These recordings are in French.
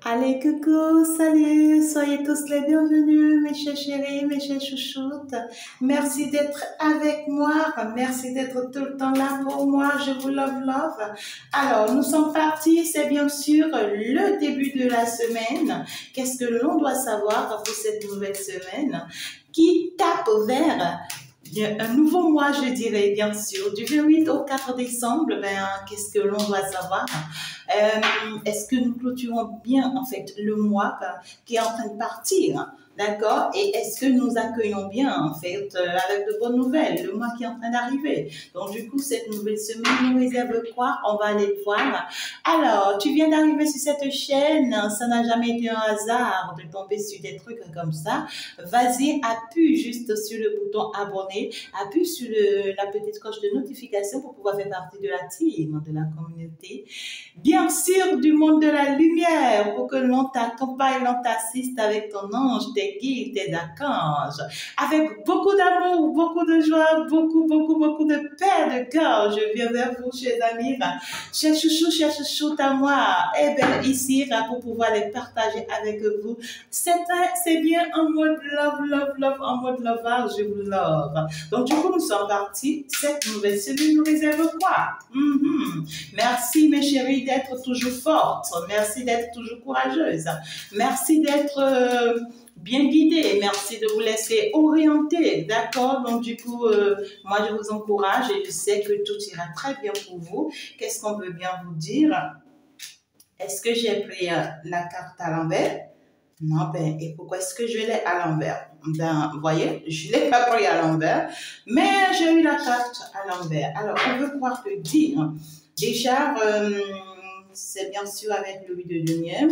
Allez, coucou, salut, soyez tous les bienvenus, mes chers chéris, mes chers chouchoutes. Merci d'être avec moi, merci d'être tout le temps là pour moi, je vous love, love. Alors, nous sommes partis, c'est bien sûr le début de la semaine. Qu'est-ce que l'on doit savoir pour cette nouvelle semaine qui tape vers un nouveau mois, je dirais, bien sûr, du 28 au 4 décembre, qu'est-ce que l'on doit savoir? Est-ce que nous clôturons bien, en fait, le mois qui est en train de partir? D'accord? Et est-ce que nous accueillons bien, en fait, avec de bonnes nouvelles, le mois qui est en train d'arriver? Donc, du coup, cette nouvelle semaine nous réserve quoi? On va aller voir. Alors, tu viens d'arriver sur cette chaîne, ça n'a jamais été un hasard de tomber sur des trucs comme ça. Vas-y, appuie juste sur le bouton abonner, appuie sur la petite cloche de notification pour pouvoir faire partie de la team, de la communauté. Bien sûr, du monde de la lumière, pour que l'on t'accompagne, l'on t'assiste avec ton ange, tes guides, tes archanges, avec beaucoup d'amour, beaucoup de joie, beaucoup de paix de cœur. Je viens vers vous, chers amis, chers chouchous à moi, et bien ici, pour pouvoir les partager avec vous. C'est bien en mode love, en mode lovage, je vous love. Donc, du coup, nous sommes partis. Cette nouvelle semaine nous réserve quoi? Merci, mes chéris, d'être toujours fortes. Merci d'être toujours courageuse. Merci d'être bien guidée. Merci de vous laisser orienter. D'accord? Donc, du coup, moi, je vous encourage et je sais que tout ira très bien pour vous. Qu'est-ce qu'on veut bien vous dire? Est-ce que j'ai pris la carte à l'envers? Non, et pourquoi est-ce que je l'ai à l'envers? Vous voyez, je ne l'ai pas pris à l'envers, mais j'ai eu la carte à l'envers. Alors, on veut quoi te dire? Déjà, c'est bien sûr avec le 8 de denier.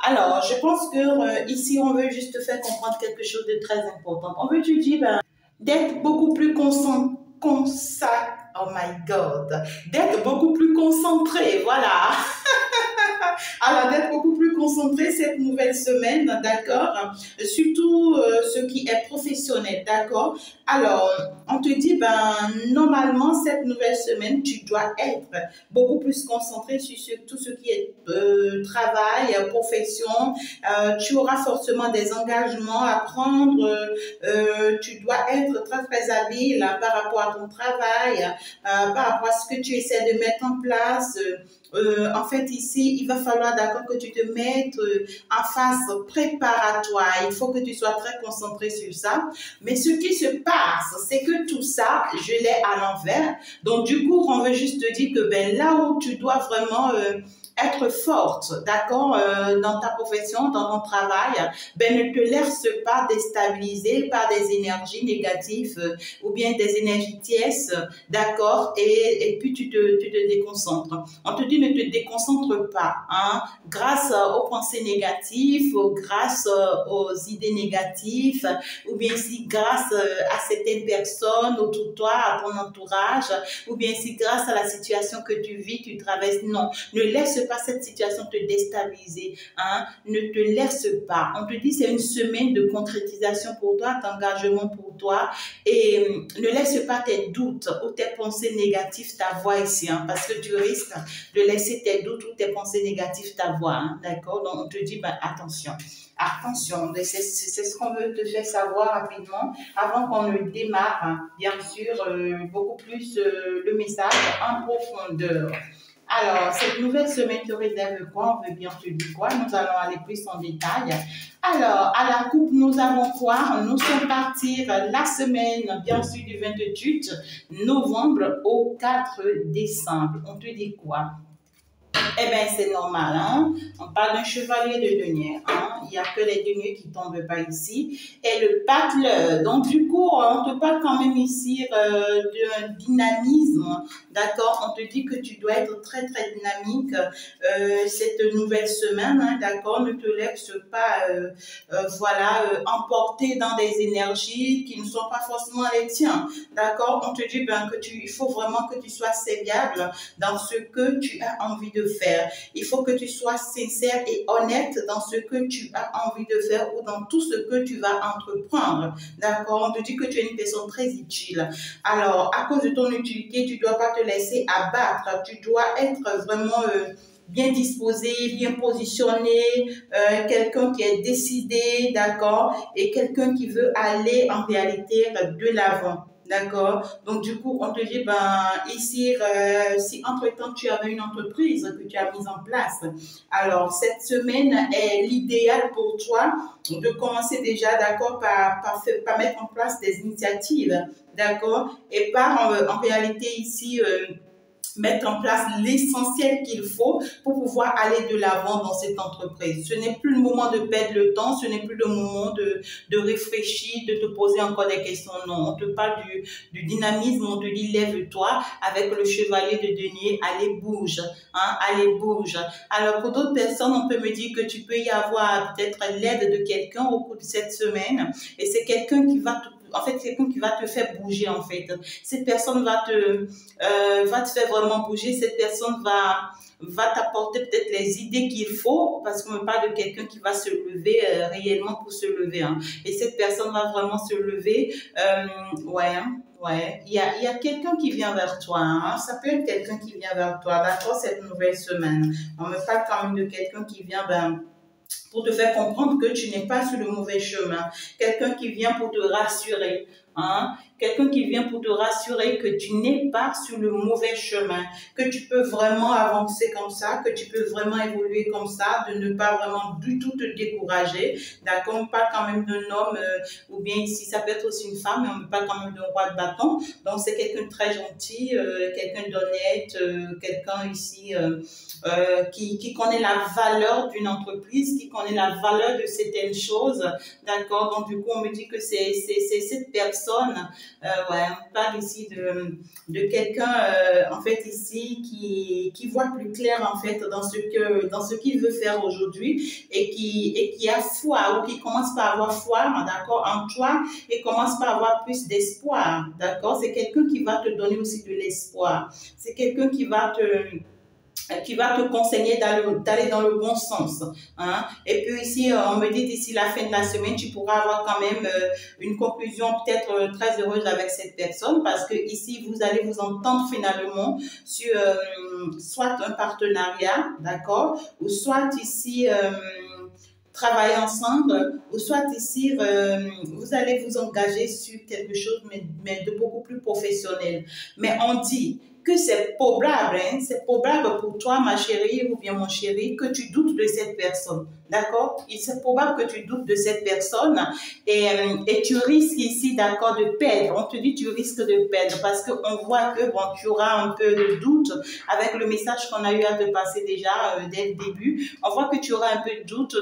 Alors, je pense que ici, on veut juste faire comprendre quelque chose de très important. On veut te dire d'être beaucoup plus oh my God, d'être beaucoup plus concentré, voilà. Alors, d'être beaucoup plus concentré cette nouvelle semaine, d'accord? Surtout ce qui est professionnel, d'accord? Alors, on te dit, normalement, cette nouvelle semaine, tu dois être beaucoup plus concentré sur tout ce qui est travail, profession. Tu auras forcément des engagements à prendre. Tu dois être très habile par rapport à ton travail, par rapport à ce que tu essaies de mettre en place. En fait, ici, il va falloir d'accord que tu te mettes en phase préparatoire. Il faut que tu sois très concentré sur ça. Mais ce qui se passe, c'est que tout ça, je l'ai à l'envers. Donc, du coup, on veut juste te dire que là où tu dois vraiment être forte, d'accord, dans ta profession, dans ton travail, ne te laisse pas déstabiliser par des énergies négatives ou bien des énergies tièces, d'accord, et puis tu te déconcentres. On te dit ne te déconcentre pas, hein, grâce aux pensées négatives, grâce aux idées négatives, ou bien si grâce à certaines personnes autour de toi, à ton entourage, ou bien si grâce à la situation que tu vis, tu traverses. Non, ne laisse pas cette situation te déstabiliser, hein, ne te laisse pas. On te dit c'est une semaine de concrétisation pour toi, d'engagement pour toi, et ne laisse pas tes doutes ou tes pensées négatives t'avoir ici, hein, parce que tu risques de laisser tes doutes ou tes pensées négatives t'avoir, hein, d'accord? Donc on te dit attention. Attention, c'est ce qu'on veut te faire savoir rapidement avant qu'on ne démarre, hein, bien sûr, beaucoup plus le message en profondeur. Alors, cette nouvelle semaine te réserve quoi? On veut bien te dire quoi? Nous allons aller plus en détail. Alors, à la coupe, nous avons quoi? Nous sommes partis la semaine, bien sûr, du 28 novembre au 4 décembre. On te dit quoi? Eh bien, c'est normal, hein? On parle d'un chevalier de denier, hein? Il n'y a que les deniers qui ne tombent pas ici. Et le battleur. Donc, du coup, on te parle quand même ici d'un dynamisme, d'accord? On te dit que tu dois être très dynamique cette nouvelle semaine, hein, d'accord? Ne te laisse pas, emporter dans des énergies qui ne sont pas forcément les tiens, d'accord? On te dit il faut vraiment que tu sois serviable dans ce que tu as envie de faire. Il faut que tu sois sincère et honnête dans ce que tu as envie de faire ou dans tout ce que tu vas entreprendre. D'accord? On te dit que tu es une personne très utile. Alors, à cause de ton utilité, tu ne dois pas te laisser abattre. Tu dois être vraiment bien disposé, bien positionné, quelqu'un qui est décidé, d'accord, et quelqu'un qui veut aller en réalité de l'avant. D'accord. Donc, du coup, on te dit, ben, ici, si entre-temps tu avais une entreprise que tu as mise en place, alors cette semaine est l'idéal pour toi de commencer déjà, d'accord, par mettre en place des initiatives, d'accord, et par en réalité ici, mettre en place l'essentiel qu'il faut pour pouvoir aller de l'avant dans cette entreprise. Ce n'est plus le moment de perdre le temps, ce n'est plus le moment de réfléchir, de te poser encore des questions. Non, on te parle du dynamisme, on te dit lève-toi avec le chevalier de denier, allez bouge, hein, allez bouge. Alors pour d'autres personnes, on peut me dire que tu peux y avoir peut-être l'aide de quelqu'un au cours de cette semaine et c'est quelqu'un qui va quelqu'un qui va te faire bouger en fait. Cette personne va te faire vraiment bouger. Cette personne va t'apporter peut-être les idées qu'il faut parce qu'on me parle de quelqu'un qui va se lever réellement pour se lever. Hein. Et cette personne va vraiment se lever. Ouais, il y a quelqu'un qui vient vers toi. Hein. Ça peut être quelqu'un qui vient vers toi. D'accord, cette nouvelle semaine. On me parle quand même de quelqu'un qui vient pour te faire comprendre que tu n'es pas sur le mauvais chemin. Quelqu'un qui vient pour te rassurer. Hein? Quelqu'un qui vient pour te rassurer que tu n'es pas sur le mauvais chemin, que tu peux vraiment avancer comme ça, que tu peux vraiment évoluer comme ça, de ne pas vraiment du tout te décourager. D'accord, on parle quand même d'un homme, ou bien ici, ça peut être aussi une femme, mais on parle quand même d'un roi de bâton. Donc, c'est quelqu'un de très gentil, quelqu'un d'honnête, quelqu'un ici qui connaît la valeur d'une entreprise, qui connaît la valeur de certaines choses. D'accord, donc du coup, on me dit que c'est cette personne. Ouais, on parle ici de quelqu'un en fait ici qui voit plus clair en fait dans ce qu'il veut faire aujourd'hui et qui a foi ou qui commence par avoir foi, d'accord, en toi et commence par avoir plus d'espoir, d'accord. C'est quelqu'un qui va te donner aussi de l'espoir. C'est quelqu'un qui va te conseiller d'aller dans le bon sens. Hein? Et puis ici, on me dit d'ici la fin de la semaine, tu pourras avoir quand même une conclusion peut-être très heureuse avec cette personne parce que ici, vous allez vous entendre finalement sur soit un partenariat, d'accord, ou soit ici travailler ensemble, ou soit ici, vous allez vous engager sur quelque chose, mais de beaucoup plus professionnel. Mais on dit que c'est probable, hein, c'est probable pour toi, ma chérie, ou bien mon chéri, que tu doutes de cette personne. D'accord? C'est probable que tu doutes de cette personne et tu risques ici, d'accord, de perdre. On te dit tu risques de perdre parce qu'on voit que bon, tu auras un peu de doute avec le message qu'on a eu à te passer déjà dès le début. On voit que tu auras un peu de doute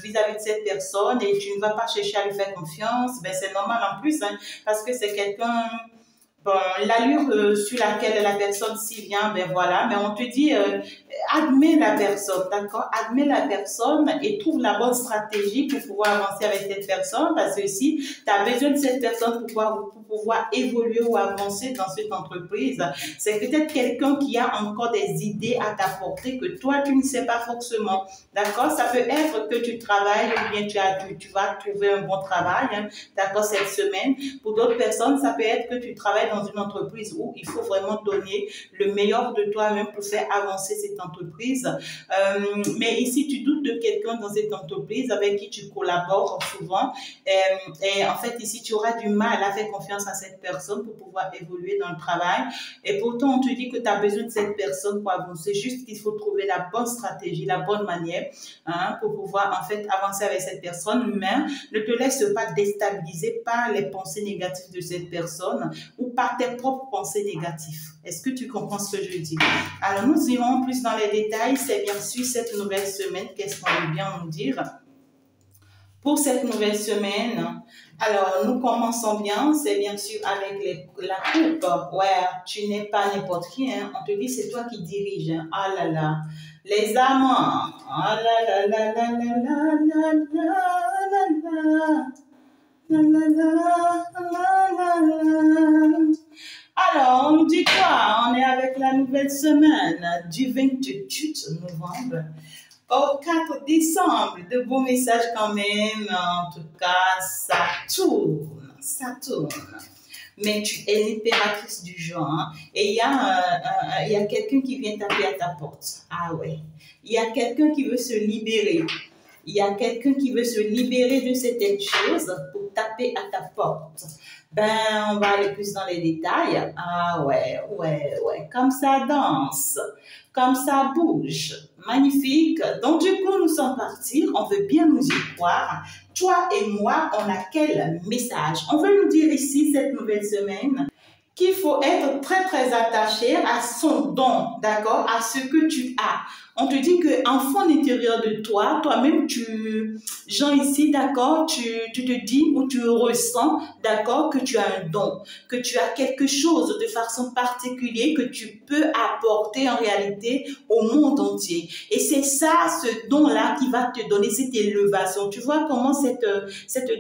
vis-à-vis de cette personne et tu ne vas pas chercher à lui faire confiance. Ben, c'est normal en plus, hein, parce que c'est quelqu'un... Bon, l'allure sur laquelle la personne s'y vient, ben voilà, mais on te dit, admets la personne, d'accord? Admets la personne et trouve la bonne stratégie pour pouvoir avancer avec cette personne, parce que si tu as besoin de cette personne pour pouvoir évoluer ou avancer dans cette entreprise, c'est peut-être quelqu'un qui a encore des idées à t'apporter que toi, tu ne sais pas forcément, d'accord? Ça peut être que tu travailles ou bien tu vas trouver un bon travail, hein, d'accord, cette semaine. Pour d'autres personnes, ça peut être que tu travailles dans une entreprise où il faut vraiment donner le meilleur de toi-même pour faire avancer cette entreprise. Mais ici, tu doutes de quelqu'un dans cette entreprise avec qui tu collabores souvent. Et en fait, ici, tu auras du mal à faire confiance à cette personne pour pouvoir évoluer dans le travail. Et pourtant, on te dit que tu as besoin de cette personne pour avancer. Juste qu'il faut trouver la bonne stratégie, la bonne manière, hein, pour pouvoir en fait avancer avec cette personne. Mais ne te laisse pas déstabiliser par les pensées négatives de cette personne ou par tes propres pensées négatives. Est-ce que tu comprends ce que je dis? Alors, nous irons plus dans les détails. C'est bien sûr cette nouvelle semaine. Qu'est-ce qu'on veut bien nous dire? Pour cette nouvelle semaine, alors nous commençons bien, c'est bien sûr avec la coupe. Ouais, tu n'es pas n'importe qui, hein. On te dit c'est toi qui dirige. Hein. Ah là là, les amants. Ah là là là là là là là là là là. Alors, on dit quoi? On est avec la nouvelle semaine du 28 novembre au 4 décembre. De beaux messages quand même. En tout cas, ça tourne. Ça tourne. mais tu es l'impératrice du genre. Hein. Et il y a quelqu'un qui vient taper à ta porte. Ah ouais. Il y a quelqu'un qui veut se libérer. Il y a quelqu'un qui veut se libérer de certaines choses pour taper à ta porte. Ben, on va aller plus dans les détails. Ah ouais, ouais, ouais. Comme ça danse, comme ça bouge. Magnifique. Donc, du coup, nous sommes partis. On veut bien nous y croire. Toi et moi, on a quel message? On veut nous dire ici, cette nouvelle semaine, qu'il faut être très, très attaché à son don, d'accord, à ce que tu as. On te dit qu'en fond intérieur de toi, toi-même, genre ici, d'accord, tu te dis ou tu ressens, d'accord, que tu as un don, que tu as quelque chose de façon particulière que tu peux apporter en réalité au monde entier. Et c'est ça, ce don-là qui va te donner cette élévation. Tu vois comment cette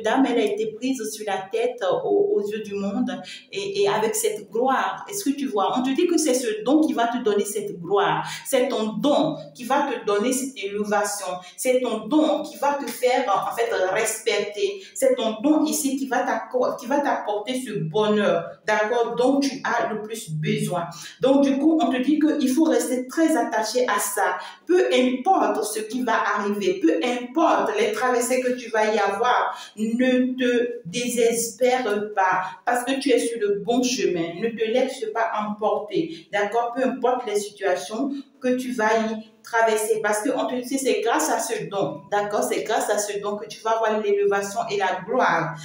dame, elle a été prise sur la tête aux yeux du monde et avec cette gloire. Est-ce que tu vois? On te dit que c'est ce don qui va te donner cette gloire. C'est ton don qui va te donner cette élévation. C'est ton don qui va te faire en fait respecter. C'est ton don ici qui va t'apporter ce bonheur, d'accord, dont tu as le plus besoin. Donc du coup, on te dit qu'il faut rester très attaché à ça. Peu importe ce qui va arriver, peu importe les traversées que tu vas y avoir, ne te désespère pas parce que tu es sur le bon chemin. Ne te laisse pas emporter, d'accord, peu importe les situations que tu vas y traverser, parce qu'on te dit c'est grâce à ce don, d'accord, c'est grâce à ce don que tu vas avoir l'élévation et la gloire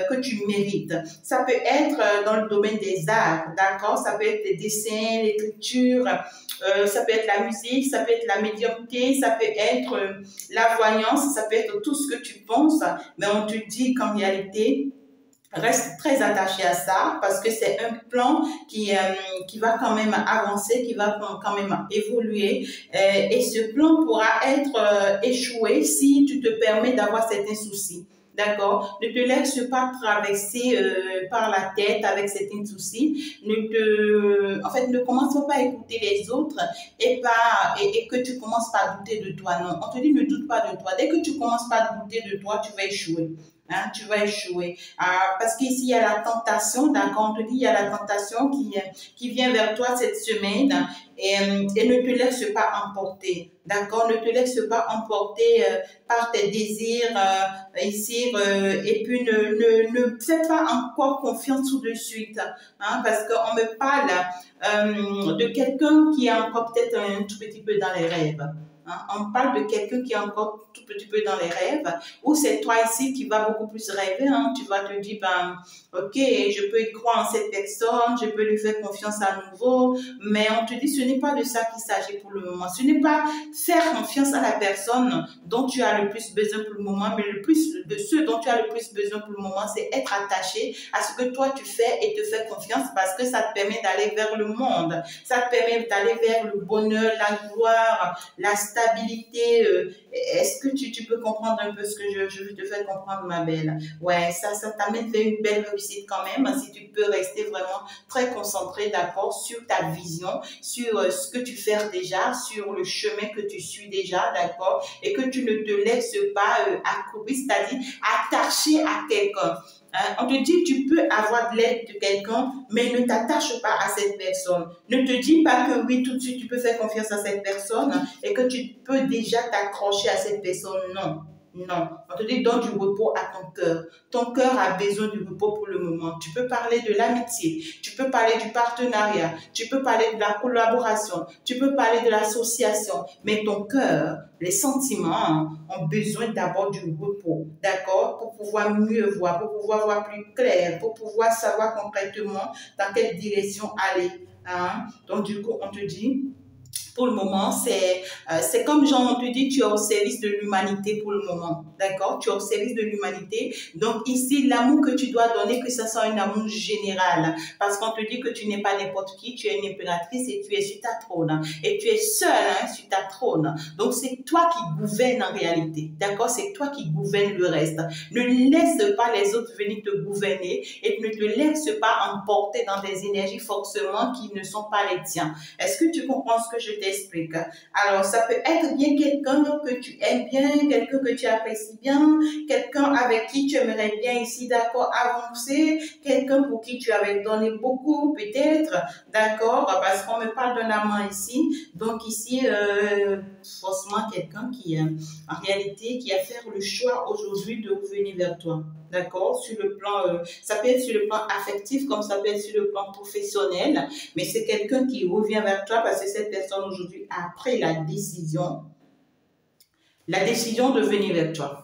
que tu mérites. Ça peut être dans le domaine des arts, d'accord, ça peut être les dessins, l'écriture, ça peut être la musique, ça peut être la médiumnité, ça peut être la voyance, ça peut être tout ce que tu penses, mais on te dit qu'en réalité, reste très attaché à ça parce que c'est un plan qui va quand même avancer, qui va quand même évoluer et ce plan pourra être échoué si tu te permets d'avoir certains soucis. D'accord? Ne te laisse pas traverser par la tête avec certains soucis. En fait, ne commence pas à écouter les autres et que tu commences pas à douter de toi. Non, on te dit ne doute pas de toi. Dès que tu commences pas à douter de toi, tu vas échouer. Hein, tu vas échouer. Parce qu'ici, il y a la tentation, d'accord, on te dit, il y a la tentation qui vient vers toi cette semaine et ne te laisse pas emporter, d'accord, ne te laisse pas emporter par tes désirs ici et puis ne fais pas encore confiance tout de suite, hein, parce qu'on me parle de quelqu'un qui est encore peut-être un tout petit peu dans les rêves. Hein, on parle de quelqu'un qui est encore tout petit peu dans les rêves, ou c'est toi ici qui vas beaucoup plus rêver, hein, tu vas te dire, ben, ok, je peux y croire en cette personne, je peux lui faire confiance à nouveau, mais on te dit, ce n'est pas de ça qu'il s'agit pour le moment. Ce n'est pas faire confiance à la personne dont tu as le plus besoin pour le moment, mais de ce dont tu as le plus besoin pour le moment, c'est être attaché à ce que toi tu fais et te faire confiance parce que ça te permet d'aller vers le monde, ça te permet d'aller vers le bonheur, la gloire, la stabilité. Est-ce que tu peux comprendre un peu ce que je veux te faire comprendre, ma belle? Ouais, ça t'amène vers une belle réussite quand même, si tu peux rester vraiment très concentré, d'accord, sur ta vision, sur ce que tu fais déjà, sur le chemin que tu suis déjà, d'accord, et que tu ne te laisses pas accroupir, c'est-à-dire attaché à quelqu'un. On te dit tu peux avoir de l'aide de quelqu'un, mais ne t'attache pas à cette personne. Ne te dis pas que oui, tout de suite tu peux faire confiance à cette personne et que tu peux déjà t'accrocher à cette personne. Non. Non, on te dit donne du repos à ton cœur. Ton cœur a besoin du repos pour le moment. Tu peux parler de l'amitié, tu peux parler du partenariat, tu peux parler de la collaboration, tu peux parler de l'association, mais ton cœur, les sentiments ont besoin d'abord du repos, d'accord, pour pouvoir mieux voir, pour pouvoir voir plus clair, pour pouvoir savoir concrètement dans quelle direction aller. Hein? Donc du coup, on te dit, pour le moment, c'est comme genre, on te dit, tu es au service de l'humanité pour le moment, d'accord? Tu es au service de l'humanité. Donc ici, l'amour que tu dois donner, que ce soit un amour général, parce qu'on te dit que tu n'es pas n'importe qui, tu es une impératrice et tu es sur ta trône. Et tu es seule sur ta trône. Donc c'est toi qui gouvernes en réalité, d'accord? C'est toi qui gouvernes le reste. Ne laisse pas les autres venir te gouverner et ne te laisse pas emporter dans des énergies forcément qui ne sont pas les tiens. Est-ce que tu comprends ce que je t'explique. Alors, ça peut être bien quelqu'un que tu aimes bien, quelqu'un que tu apprécies bien, quelqu'un avec qui tu aimerais bien ici, d'accord, avancer, quelqu'un pour qui tu avais donné beaucoup, peut-être, d'accord, parce qu'on me parle d'un amant ici. Donc ici, forcément quelqu'un qui, en réalité, qui a fait le choix aujourd'hui de revenir vers toi. D'accord, sur le plan, ça peut être sur le plan affectif comme ça peut être sur le plan professionnel, mais c'est quelqu'un qui revient vers toi parce que cette personne aujourd'hui a pris la décision de venir vers toi.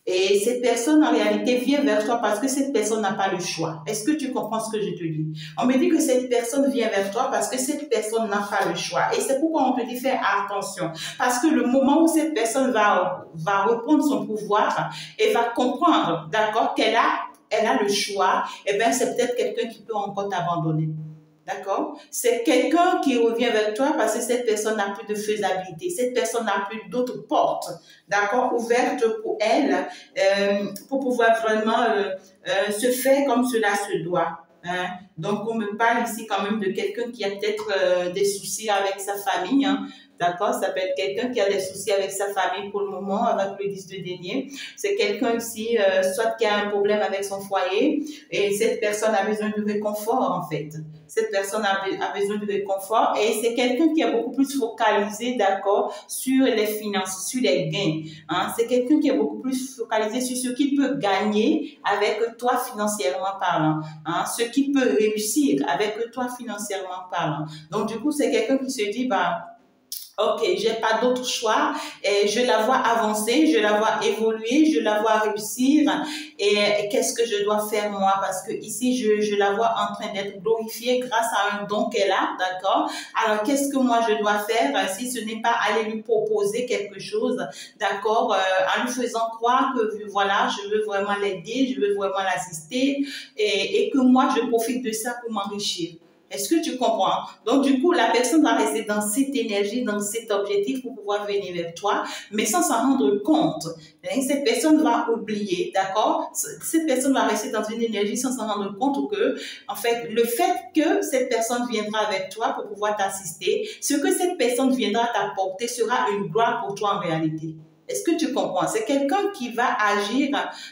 Et cette personne, en réalité, vient vers toi parce que cette personne n'a pas le choix. Est-ce que tu comprends ce que je te dis? On me dit que cette personne vient vers toi parce que cette personne n'a pas le choix. Et c'est pourquoi on te dit faire attention. Parce que le moment où cette personne va reprendre son pouvoir et va comprendre, d'accord, qu'elle a le choix, eh bien, c'est peut-être quelqu'un qui peut encore t'abandonner. D'accord? C'est quelqu'un qui revient vers toi parce que cette personne n'a plus de faisabilité. Cette personne n'a plus d'autres portes, d'accord, ouvertes pour elle, pour pouvoir vraiment se faire comme cela se doit. Hein? Donc, on me parle ici quand même de quelqu'un qui a peut-être des soucis avec sa famille. Hein? D'accord, ça peut être quelqu'un qui a des soucis avec sa famille pour le moment, avec le 10 de denier. C'est quelqu'un aussi, soit qui a un problème avec son foyer, et cette personne a besoin de réconfort, en fait. Cette personne a besoin de réconfort, et c'est quelqu'un qui est beaucoup plus focalisé, d'accord, sur les finances, sur les gains. Hein? C'est quelqu'un qui est beaucoup plus focalisé sur ce qu'il peut gagner avec toi financièrement parlant. Hein? Ce qu'il peut réussir avec toi financièrement parlant. Donc, du coup, c'est quelqu'un qui se dit, bah, ok, j'ai pas d'autre choix et je la vois avancer, je la vois évoluer, je la vois réussir et qu'est-ce que je dois faire moi parce que ici je la vois en train d'être glorifiée grâce à un don qu'elle a, d'accord? Alors qu'est-ce que moi je dois faire si ce n'est pas aller lui proposer quelque chose, d'accord? En lui faisant croire que voilà, je veux vraiment l'aider, je veux vraiment l'assister et que moi je profite de ça pour m'enrichir. Est-ce que tu comprends? Donc, du coup, la personne va rester dans cette énergie, dans cet objectif pour pouvoir venir vers toi, mais sans s'en rendre compte. Cette personne va oublier, d'accord? Cette personne va rester dans une énergie sans s'en rendre compte que, en fait, le fait que cette personne viendra avec toi pour pouvoir t'assister, ce que cette personne viendra t'apporter sera une gloire pour toi en réalité. Est-ce que tu comprends? C'est quelqu'un qui va agir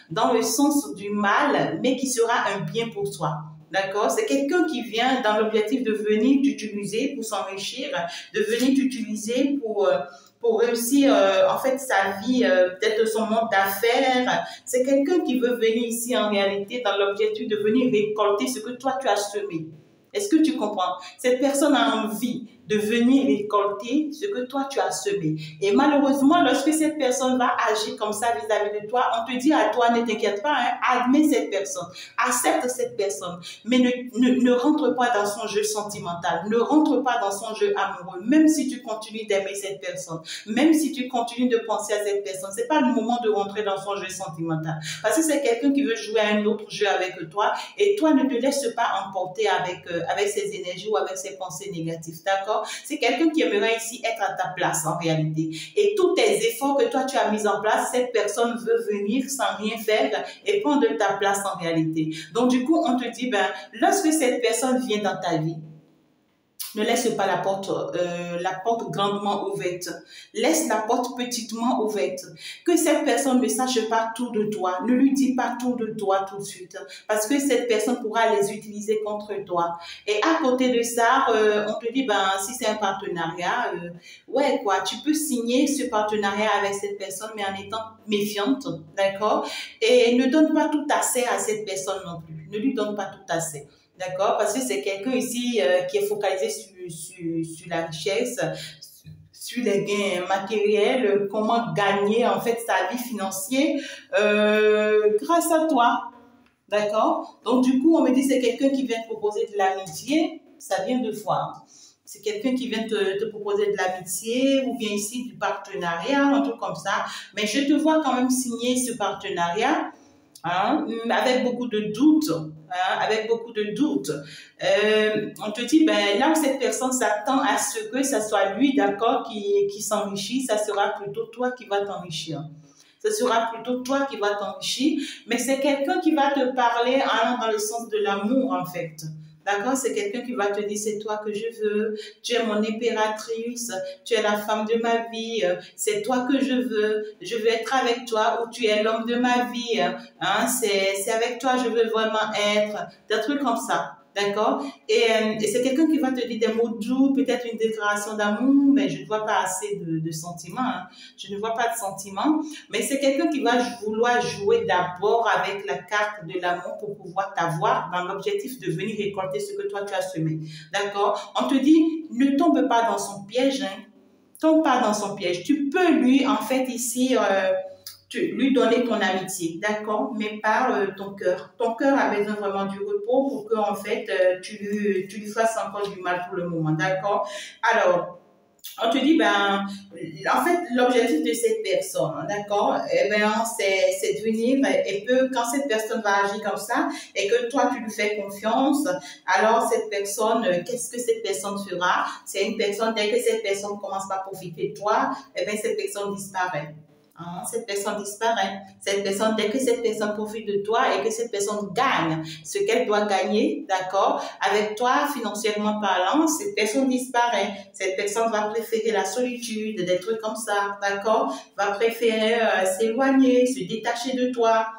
dans le sens du mal, mais qui sera un bien pour toi. D'accord? C'est quelqu'un qui vient dans l'objectif de venir t'utiliser pour s'enrichir, de venir t'utiliser pour réussir en fait sa vie, peut-être son monde d'affaires. C'est quelqu'un qui veut venir ici en réalité dans l'objectif de venir récolter ce que toi tu as semé. Est-ce que tu comprends? Cette personne a envie de venir récolter ce que toi tu as semé. Et malheureusement, lorsque cette personne va agir comme ça vis-à-vis de toi, on te dit à toi, ne t'inquiète pas, hein, admets cette personne, accepte cette personne, mais ne rentre pas dans son jeu sentimental, ne rentre pas dans son jeu amoureux, même si tu continues d'aimer cette personne, même si tu continues de penser à cette personne, c'est pas le moment de rentrer dans son jeu sentimental. Parce que c'est quelqu'un qui veut jouer à un autre jeu avec toi et toi ne te laisse pas emporter avec ses énergies ou avec ses pensées négatives, d'accord? C'est quelqu'un qui aimerait ici être à ta place en réalité. Et tous tes efforts que toi tu as mis en place, cette personne veut venir sans rien faire et prendre ta place en réalité. Donc du coup, on te dit, ben, lorsque cette personne vient dans ta vie, ne laisse pas la porte grandement ouverte. Laisse la porte petitement ouverte. Que cette personne ne sache pas tout de toi. Ne lui dis pas tout de toi tout de suite. Parce que cette personne pourra les utiliser contre toi. Et à côté de ça, on te dit, ben, si c'est un partenariat, ouais, quoi, tu peux signer ce partenariat avec cette personne, mais en étant méfiante, d'accord? Et ne donne pas tout assez à cette personne non plus. Ne lui donne pas tout assez. D'accord? Parce que c'est quelqu'un ici qui est focalisé sur la richesse, sur les gains matériels, comment gagner en fait sa vie financière grâce à toi. D'accord? Donc du coup, on me dit c'est quelqu'un qui vient te proposer de l'amitié, ça vient de voir. C'est quelqu'un qui vient te proposer de l'amitié ou bien ici du partenariat, un truc comme ça. Mais je te vois quand même signer ce partenariat. Hein, avec beaucoup de doutes, hein, avec beaucoup de doutes. On te dit, ben, là où cette personne s'attend à ce que ça soit lui, d'accord, qui s'enrichit, ça sera plutôt toi qui vas t'enrichir. Ce sera plutôt toi qui vas t'enrichir, mais c'est quelqu'un qui va te parler allant dans le sens de l'amour, en fait. D'accord? C'est quelqu'un qui va te dire, c'est toi que je veux, tu es mon impératrice, tu es la femme de ma vie, c'est toi que je veux être avec toi, ou tu es l'homme de ma vie, hein? C'est avec toi je veux vraiment être, des trucs comme ça. D'accord? Et c'est quelqu'un qui va te dire des mots doux, peut-être une déclaration d'amour, mais je ne vois pas assez de sentiments, hein. Je ne vois pas de sentiments, mais c'est quelqu'un qui va vouloir jouer d'abord avec la carte de l'amour pour pouvoir t'avoir dans l'objectif de venir récolter ce que toi tu as semé. D'accord? On te dit, ne tombe pas dans son piège, hein. Tombe pas dans son piège. Tu peux lui, en fait, ici, lui donner ton amitié, d'accord, mais par ton cœur. Ton cœur a besoin vraiment du repos pour que, en fait, tu lui fasses encore du mal pour le moment, d'accord. Alors, on te dit, ben, en fait, l'objectif de cette personne, d'accord, eh ben, c'est de venir et que quand cette personne va agir comme ça et que toi, tu lui fais confiance, alors cette personne, qu'est-ce que cette personne fera? C'est une personne, dès que cette personne commence à profiter de toi, eh ben, cette personne disparaît. Hein, cette personne disparaît. Cette personne, dès que cette personne profite de toi et que cette personne gagne ce qu'elle doit gagner, d'accord, avec toi, financièrement parlant, cette personne disparaît. Cette personne va préférer la solitude, des trucs comme ça, d'accord, va préférer s'éloigner, se détacher de toi.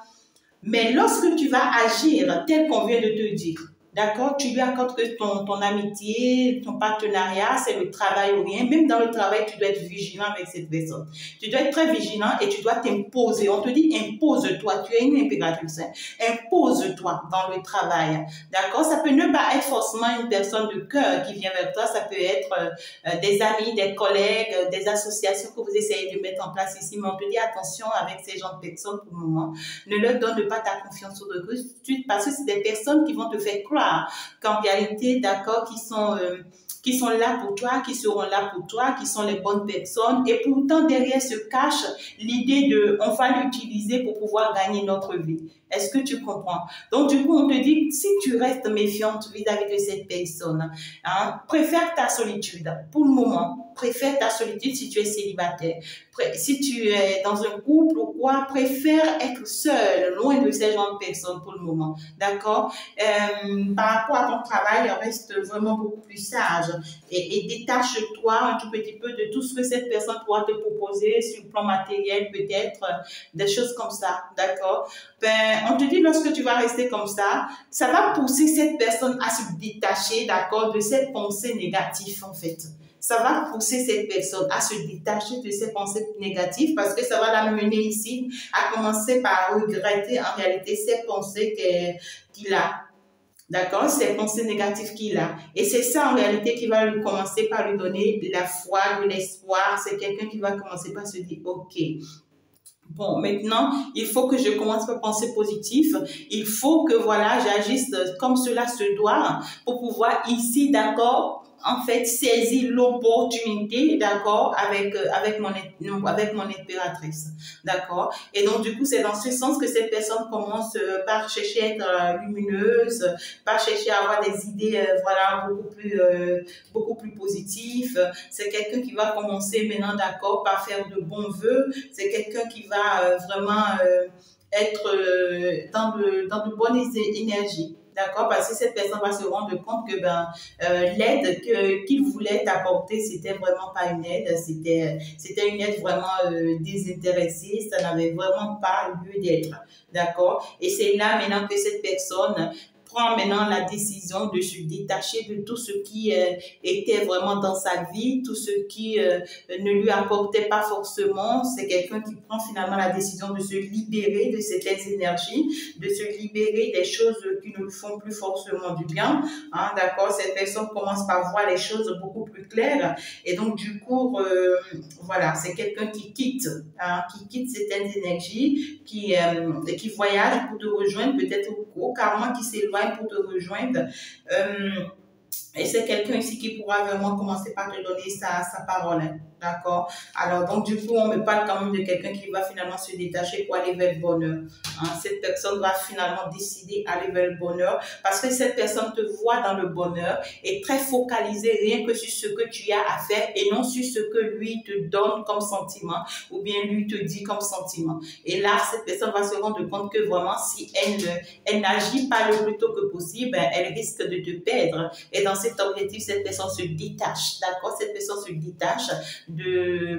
Mais lorsque tu vas agir tel qu'on vient de te dire, d'accord, tu lui accordes que ton amitié, ton partenariat, c'est le travail ou rien. Même dans le travail, tu dois être vigilant avec cette personne. Tu dois être très vigilant et tu dois t'imposer. On te dit impose-toi. Tu es une impératrice. Impose-toi dans le travail. D'accord? Ça peut ne pas être forcément une personne de cœur qui vient vers toi. Ça peut être des amis, des collègues, des associations que vous essayez de mettre en place ici. Mais on te dit attention avec ces gens de personnes pour le moment. Ne leur donne pas ta confiance tout de suite parce que c'est des personnes qui vont te faire croire qu'en réalité, d'accord, qui sont là pour toi, qui seront là pour toi, qui sont les bonnes personnes. Et pourtant, derrière se cache l'idée de, on va l'utiliser pour pouvoir gagner notre vie. Est-ce que tu comprends? Donc, du coup, on te dit, si tu restes méfiante vis-à-vis de cette personne, hein, préfère ta solitude pour le moment. Préfère ta solitude si tu es célibataire. Si tu es dans un couple ou quoi, préfère être seul, loin de ces gens de personnes pour le moment. D'accord? Par rapport à ton travail, reste vraiment beaucoup plus sage et détache-toi un tout petit peu de tout ce que cette personne pourra te proposer sur le plan matériel, peut-être, des choses comme ça. D'accord? Ben, on te dit, lorsque tu vas rester comme ça va pousser cette personne à se détacher, d'accord, de cette pensée négative, en fait. Ça va pousser cette personne à se détacher de ses pensées négatives parce que ça va l'amener ici à commencer par regretter en réalité ces pensées qu'il a. D'accord? Ces pensées négatives qu'il a. Et c'est ça en réalité qui va lui commencer par lui donner de la foi, de l'espoir. C'est quelqu'un qui va commencer par se dire, OK, bon, maintenant, il faut que je commence à penser positif. Il faut que, voilà, j'agisse comme cela se doit pour pouvoir ici, d'accord, en fait, saisir l'opportunité, d'accord, avec mon impératrice, d'accord. Et donc, du coup, c'est dans ce sens que cette personne commence par chercher à être lumineuse, par chercher à avoir des idées, voilà, beaucoup plus positives. C'est quelqu'un qui va commencer maintenant, d'accord, par faire de bons vœux. C'est quelqu'un qui va vraiment être dans de bonnes énergies. D'accord? Parce que cette personne va se rendre compte que l'aide qu'il voulait t'apporter, c'était vraiment pas une aide, c'était une aide vraiment désintéressée, ça n'avait vraiment pas lieu d'être. D'accord? Et c'est là maintenant que cette personne prend maintenant la décision de se détacher de tout ce qui était vraiment dans sa vie, tout ce qui ne lui apportait pas forcément. C'est quelqu'un qui prend finalement la décision de se libérer de certaines énergies, de se libérer des choses qui ne lui font plus forcément du bien. Hein, d'accord? Cette personne commence par voir les choses beaucoup plus claires. Et donc, du coup, voilà, c'est quelqu'un qui quitte certaines énergies, qui voyage pour te rejoindre, peut-être au carrément qui s'éloigne pour te rejoindre. Et c'est quelqu'un ici qui pourra vraiment commencer par te donner sa parole. Hein. d'accord? Alors, donc, du coup, on me parle quand même de quelqu'un qui va finalement se détacher pour aller vers le bonheur. Hein? Cette personne va finalement décider d'aller vers le bonheur parce que cette personne te voit dans le bonheur et très focalisée rien que sur ce que tu as à faire et non sur ce que lui te donne comme sentiment ou bien lui te dit comme sentiment. Et là, cette personne va se rendre compte que vraiment, si elle n'agit pas le plus tôt que possible, ben, elle risque de te perdre. Et dans cet objectif, cette personne se détache, d'accord? Cette personne se détache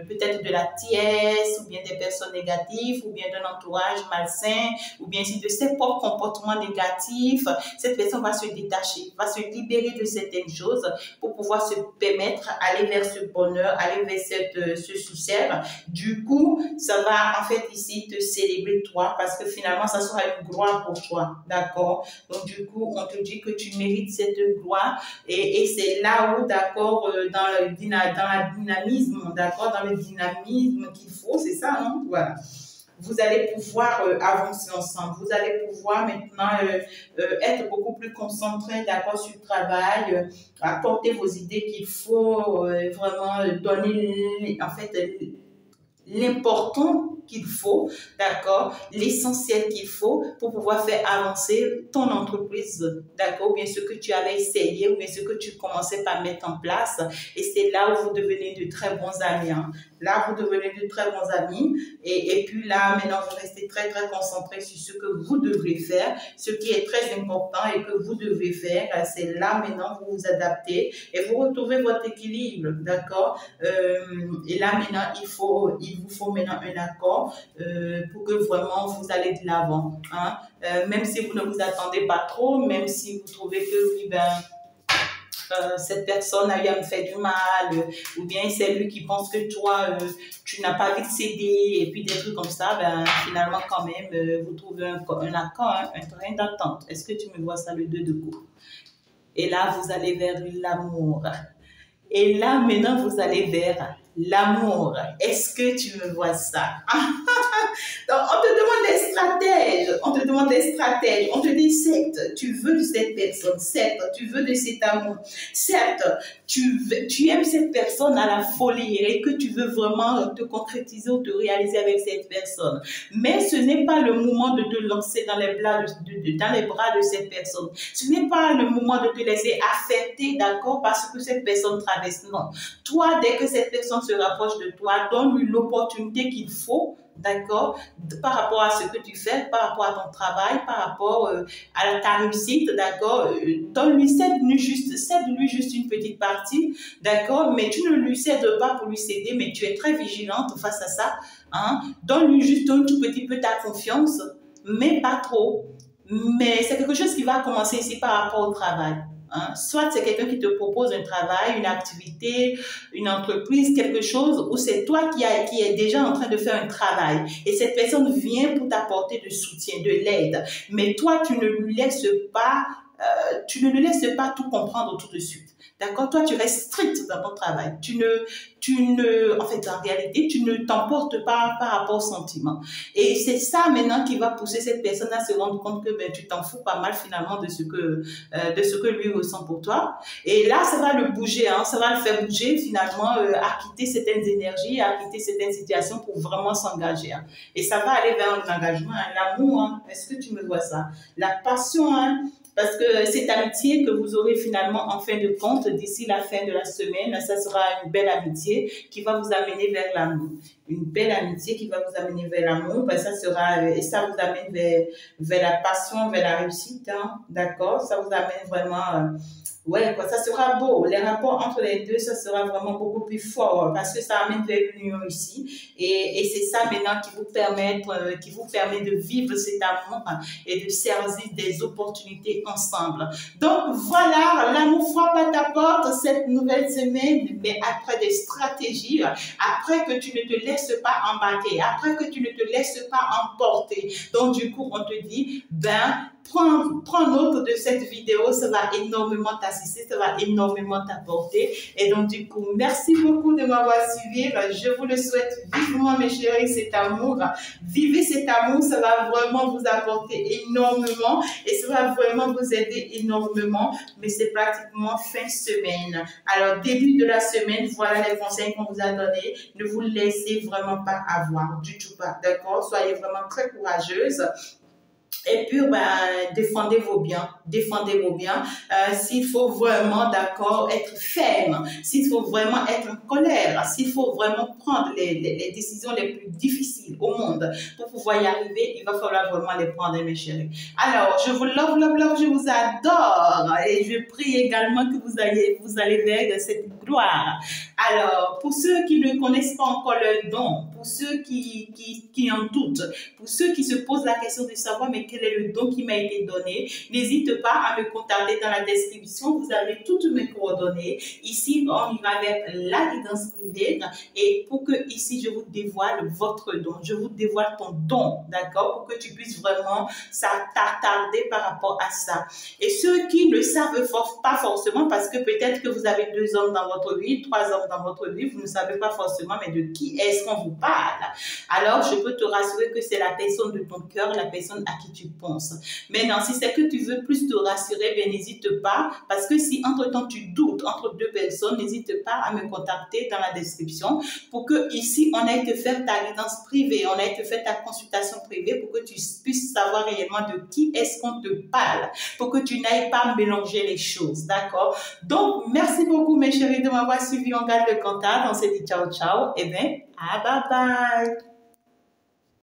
peut-être de la tièse ou bien des personnes négatives ou bien d'un entourage malsain ou bien si de ses propres comportements négatifs. Cette personne va se détacher, va se libérer de certaines choses pour pouvoir se permettre d'aller vers ce bonheur, aller vers ce succès. Du coup, ça va en fait ici te célébrer toi parce que finalement, ça sera une gloire pour toi, d'accord? Donc du coup, on te dit que tu mérites cette gloire et c'est là où, d'accord, dans le dynamisme, d'accord, dans le dynamisme qu'il faut, c'est ça, non? Voilà. Vous allez pouvoir avancer ensemble. Vous allez pouvoir maintenant être beaucoup plus concentré, d'accord, sur le travail, apporter vos idées qu'il faut vraiment donner, en fait, l'important qu'il faut, d'accord, l'essentiel qu'il faut pour pouvoir faire avancer ton entreprise, d'accord, ou bien ce que tu avais essayé, ou bien ce que tu commençais par mettre en place. Et c'est là où vous devenez de très bons amis. Hein. Là, vous devenez de très bons amis. Et puis là, maintenant, vous restez très, très concentré sur ce que vous devrez faire, ce qui est très important et que vous devez faire. C'est là, maintenant, vous vous adaptez et vous retrouvez votre équilibre, d'accord. Et là, maintenant, il vous faut maintenant un accord pour que vraiment vous allez de l'avant. Hein? Même si vous ne vous attendez pas trop, même si vous trouvez que oui, ben, cette personne a eu à me faire du mal, ou bien c'est lui qui pense que toi, tu n'as pas envie de céder, et puis des trucs comme ça, ben, finalement quand même, vous trouvez un accord, hein, un terrain d'attente. Est-ce que tu me vois ça, le 2 de coupe? Et là, vous allez vers l'amour. Et là, maintenant, vous allez vers l'amour. Est-ce que tu me vois ça? Donc, on te demande des stratèges. On te demande des stratèges. On te dit, certes, tu veux de cette personne. Certes, tu veux de cet amour. Certes, tu aimes cette personne à la folie et que tu veux vraiment te concrétiser ou te réaliser avec cette personne. Mais ce n'est pas le moment de te lancer dans les bras de cette personne. Ce n'est pas le moment de te laisser affecter, d'accord, parce que cette personne traverse. Non. Toi, dès que cette personne se rapproche de toi, donne-lui l'opportunité qu'il faut, d'accord, par rapport à ce que tu fais, par rapport à ton travail, par rapport à ta réussite, d'accord, donne-lui, cède-lui juste une petite partie, d'accord, mais tu ne lui cèdes pas pour lui céder, mais tu es très vigilante face à ça, hein, donne-lui juste un tout petit peu ta confiance, mais pas trop, mais c'est quelque chose qui va commencer ici par rapport au travail. Hein. Soit c'est quelqu'un qui te propose un travail, une activité, une entreprise, quelque chose, ou c'est toi qui est déjà en train de faire un travail. Et cette personne vient pour t'apporter du soutien, de l'aide. Mais toi, tu ne lui laisses pas tout comprendre tout de suite. D'accord? Toi, tu restes strict dans ton travail. En fait, en réalité, tu ne t'emportes pas par rapport au sentiment. Et c'est ça maintenant qui va pousser cette personne à se rendre compte que ben, tu t'en fous pas mal finalement de ce que lui ressent pour toi. Et là, ça va le bouger, hein, ça va le faire bouger finalement à quitter certaines énergies, à quitter certaines situations pour vraiment s'engager. Hein. Et ça va aller vers un engagement, hein, l'amour. Hein. Est-ce que tu me vois ça? La passion, hein. Parce que cette amitié que vous aurez finalement en fin de compte, d'ici la fin de la semaine, ça sera une belle amitié qui va vous amener vers l'amour. Une belle amitié qui va vous amener vers l'amour, ben ça sera, et ça vous amène vers la passion, vers la réussite, hein, d'accord? Ça vous amène vraiment, ouais, quoi, ça sera beau. Les rapports entre les deux, ça sera vraiment beaucoup plus fort parce que ça amène vers l'union ici. Et c'est ça maintenant qui vous permet de vivre cet amour et de saisir des opportunités ensemble. Donc voilà, l'amour frappe à ta porte cette nouvelle semaine, mais après des stratégies, après que tu ne te laisses pas embarquer, après que tu ne te laisses pas emporter. Donc du coup, on te dit, ben, prends note de cette vidéo, ça va énormément t'assister, ça va énormément t'apporter. Et donc, du coup, merci beaucoup de m'avoir suivi. Je vous le souhaite vivement, mes chéris, cet amour. Vivez cet amour, ça va vraiment vous apporter énormément et ça va vraiment vous aider énormément. Mais c'est pratiquement fin semaine. Alors, début de la semaine, voilà les conseils qu'on vous a donnés. Ne vous laissez vraiment pas avoir, du tout pas, d'accord? Soyez vraiment très courageuse. Et puis, défendez vos biens, défendez vos biens. S'il faut vraiment, d'accord, être ferme, s'il faut vraiment être en colère, s'il faut vraiment prendre les décisions les plus difficiles au monde pour pouvoir y arriver, il va falloir vraiment les prendre, mes chéris. Alors, je vous love, love, love, je vous adore. Et je prie également que vous allez vers cette gloire. Alors, pour ceux qui ne connaissent pas encore le don, pour ceux qui en doutent, pour ceux qui se posent la question de savoir, mais quel est le don qui m'a été donné, n'hésitez pas à me contacter dans la description. Vous avez toutes mes coordonnées. Ici, on ira vers la guidance privée et pour que ici, je vous dévoile votre don. Je vous dévoile ton don, d'accord, pour que tu puisses vraiment t'attarder par rapport à ça. Et ceux qui ne savent pas forcément, parce que peut-être que vous avez 2 hommes dans votre vie, 3 hommes dans votre vie, vous ne savez pas forcément, mais de qui est-ce qu'on vous parle? Alors, je peux te rassurer que c'est la personne de ton cœur, la personne à qui tu penses. Maintenant, si c'est que tu veux plus te rassurer, bien n'hésite pas, parce que si entre-temps tu doutes entre 2 personnes, n'hésite pas à me contacter dans la description pour que ici, on aille te faire ta guidance privée, on aille te faire ta consultation privée pour que tu puisses savoir réellement de qui est-ce qu'on te parle, pour que tu n'ailles pas mélanger les choses, d'accord? Donc, merci beaucoup mes chéris de m'avoir suivi. On garde le contact, on se dit ciao ciao, et bien, bye bye.